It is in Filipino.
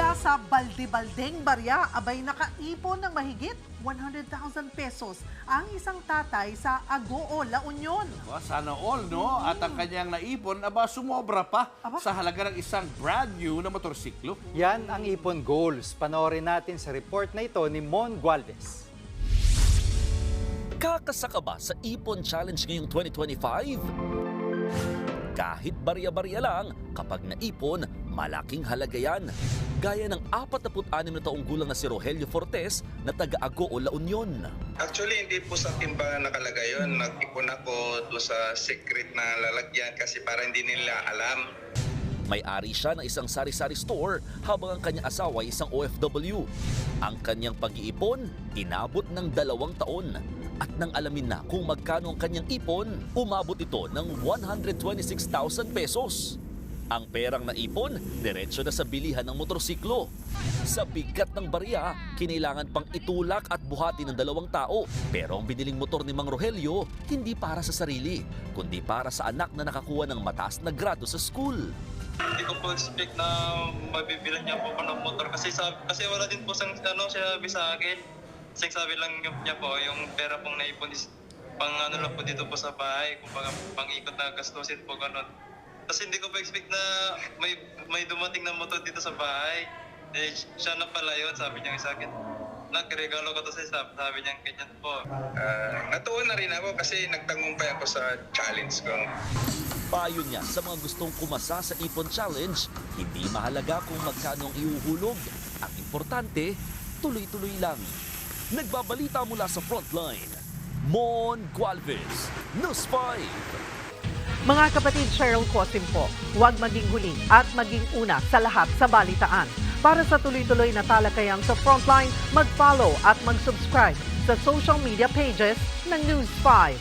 Mula sa balde-baldeng barya, abay nakaipon ng mahigit 100,000 pesos ang isang tatay sa Agoo, La Union. Sana all, no? At ang kanyang naipon, sumobra pa sa halaga ng isang brand new na motorsiklo. Yan ang ipon goals. Panoorin natin sa report na ito ni Mon Gualvez. Kakasaka ba sa Ipon Challenge ngayong 2025? Kahit barya-barya lang, kapag naipon, malaking halaga yan. Gaya ng 46 na taong gulang na si Rogelio Fortes na taga-Agoo, La Union. Actually, hindi po sa timba nakalagay yun. Nag-ipon ako doon sa secret na lalagyan kasi para hindi nila alam. May-ari siya ng isang sari-sari store habang ang kanyang asawa ay isang OFW. Ang kanyang pag-iipon, inabot ng 2 taon. At nang alamin na kung magkano ang kanyang ipon, umabot ito ng 126,000 pesos. Ang perang naipon, diretso na sa bilihan ng motorsiklo. Sa bigat ng barya, kinailangan pang itulak at buhati ng 2 tao. Pero ang biniling motor ni Mang Rogelio, hindi para sa sarili, kundi para sa anak na nakakuha ng mataas na grado sa school. Hindi ko po expect na mabibilan niya po ng motor kasi wala din po sinabi sa akin. Sabi lang niya po, yung pera pong naipon is pang lang po dito po sa bahay, kung pang-ikot na gastusin po gano'n. Kasi hindi ko po expect na may dumating na motor dito sa bahay. Siya na pala yun, sabi niya sa akin. Nagregalo ko to sa sabi niya ganyan po. Natuwa na rin ako kasi nagtangumpay ako sa challenge ko. Payo niya sa mga gustong kumasa sa Ipon Challenge, hindi mahalaga kung magkano ang iuhulog. Ang importante, tuloy-tuloy lang. Nagbabalita mula sa Frontline, Mon Gualvez, News 5. Mga kapatid, Cheryl Cosim po, huwag maging huli at maging una sa lahat sa balitaan. Para sa tuloy-tuloy na talakayan sa Frontline, mag-follow at mag-subscribe sa social media pages ng News 5.